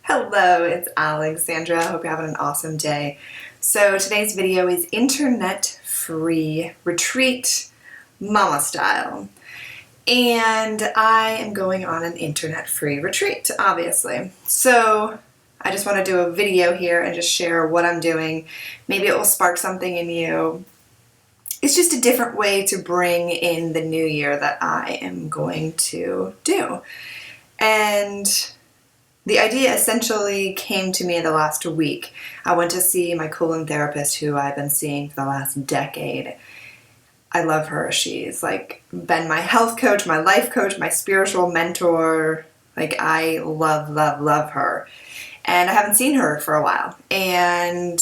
Hello, it's Alexandra. Hope you're having an awesome day. So today's video is internet-free retreat, Momma style. And I am going on an internet-free retreat, obviously. So I just want to do a video here and just share what I'm doing. Maybe it will spark something in you. It's just a different way to bring in the new year that I am going to do. And the idea essentially came to me the last week. I went to see my colon therapist who I've been seeing for the last decade. I love her. She's like been my health coach, my life coach, my spiritual mentor. Like I love, love, love her. And I haven't seen her for a while. And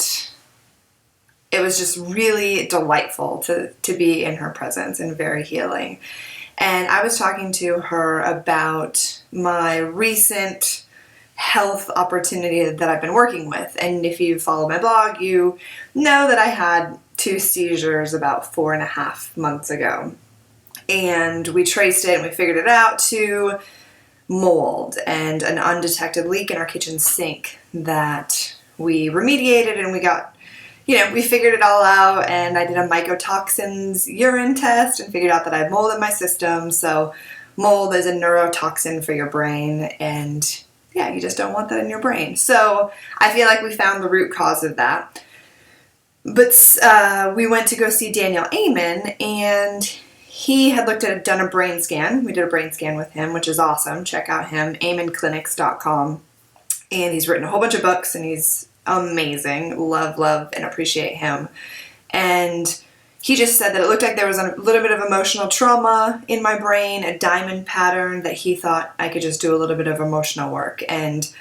it was just really delightful to be in her presence and very healing. And I was talking to her about my recent health opportunity that I've been working with. And if you follow my blog, you know that I had 2 seizures about 4.5 months ago. And we traced it and we figured it out to mold and an undetected leak in our kitchen sink that we remediated, and we got, we figured it all out. And I did a mycotoxins urine test and figured out that I had mold in my system. So mold is a neurotoxin for your brain, and yeah, you just don't want that in your brain. So I feel like we found the root cause of that. But we went to go see Daniel Amen, and he had done a brain scan. We did a brain scan with him, which is awesome. Check out him, amenclinics.com. And he's written a whole bunch of books, and he's amazing. Love, love, and appreciate him. And he just said that it looked like there was a little bit of emotional trauma in my brain, a diamond pattern that he thought I could just do a little bit of emotional work. And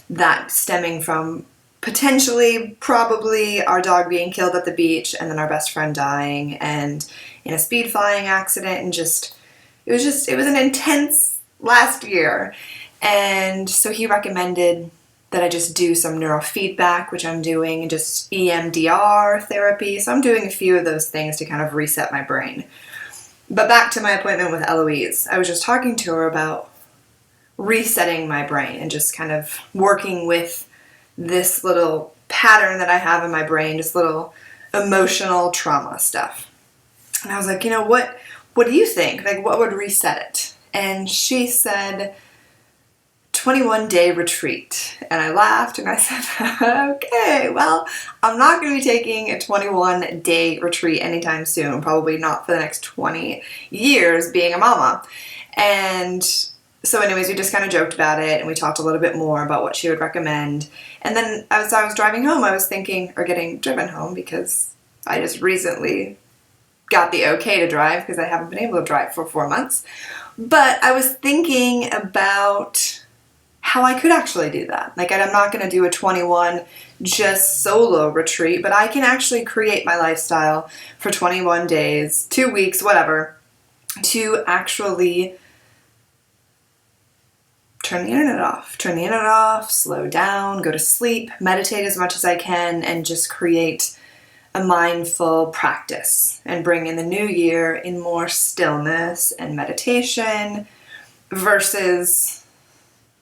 that stemming from potentially, probably our dog being killed at the beach and then our best friend dying and in a speed flying accident, and it was an intense last year. And so he recommended that I just do some neurofeedback, which I'm doing, and just EMDR therapy. So I'm doing a few of those things to kind of reset my brain. But back to my appointment with Eloise. I was just talking to her about resetting my brain and just kind of working with this little pattern that I have in my brain, just little emotional trauma stuff. And I was like, what do you think? Like, what would reset it? And she said, 21-day retreat. And I laughed and I said, okay, well, I'm not going to be taking a 21-day retreat anytime soon, probably not for the next 20 years being a mama. And so anyways, we just kind of joked about it, and we talked a little bit more about what she would recommend. And then as I was driving home, I was thinking, or getting driven home, because I just recently got the okay to drive because I haven't been able to drive for 4 months. But I was thinking about how I could actually do that. Like, I'm not going to do a 21 just solo retreat, but I can actually create my lifestyle for 21 days, 2 weeks, whatever, to actually turn the internet off, slow down, go to sleep, meditate as much as I can, and just create a mindful practice and bring in the new year in more stillness and meditation versus,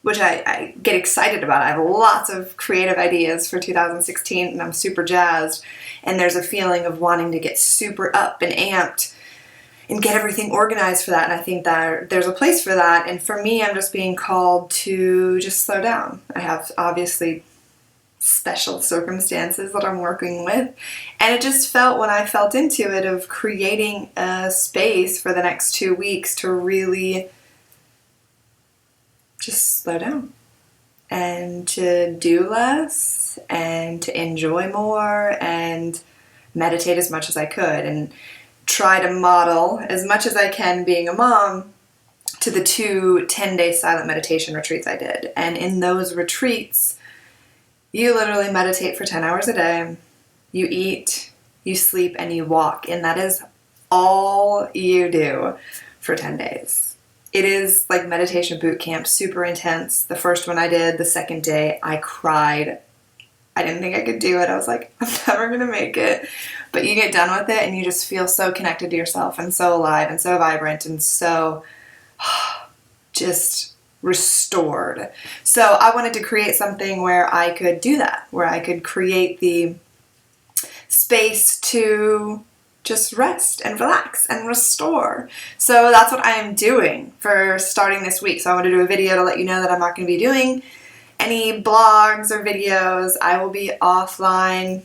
which I get excited about. I have lots of creative ideas for 2016, and I'm super jazzed. And there's a feeling of wanting to get super up and amped and get everything organized for that. And I think that there's a place for that. And for me, I'm just being called to just slow down. I have obviously special circumstances that I'm working with. And it just felt, when I felt into it, of creating a space for the next 2 weeks to really just slow down and to do less and to enjoy more and meditate as much as I could and try to model as much as I can being a mom to the 2 10-day silent meditation retreats I did. And in those retreats, you literally meditate for 10 hours a day, you eat, you sleep, and you walk, and that is all you do for 10 days. It is like meditation boot camp, super intense. The first one I did, the second day, I cried. I didn't think I could do it. I was like, I'm never going to make it. But you get done with it and you just feel so connected to yourself and so alive and so vibrant and so just restored. So I wanted to create something where I could do that, where I could create the space to just rest and relax and restore. So that's what I am doing for starting this week. So I want to do a video to let you know that I'm not going to be doing any blogs or videos. I will be offline,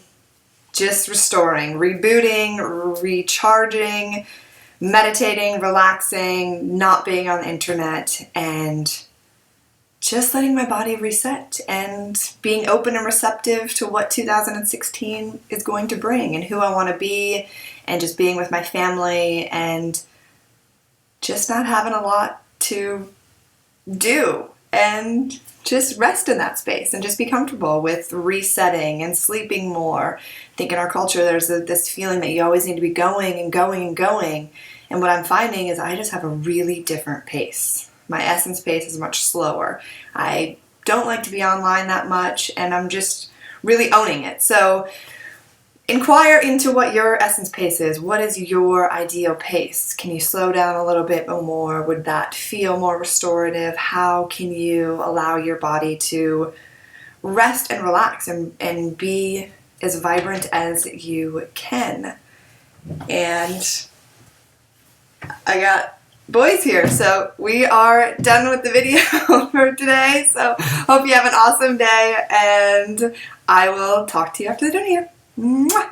just restoring, rebooting, recharging, meditating, relaxing, not being on the internet, and just letting my body reset and being open and receptive to what 2016 is going to bring and who I want to be, and just being with my family and just not having a lot to do, and just rest in that space and just be comfortable with resetting and sleeping more. I think in our culture there's this feeling that you always need to be going and going and going, and what I'm finding is I just have a really different pace. My essence pace is much slower. I don't like to be online that much, and I'm just really owning it. So inquire into what your essence pace is. What is your ideal pace? Can you slow down a little bit more? Would that feel more restorative? How can you allow your body to rest and relax and be as vibrant as you can? And I got boys here, so we are done with the video for today. So hope you have an awesome day, and I will talk to you after the new year. Mwah!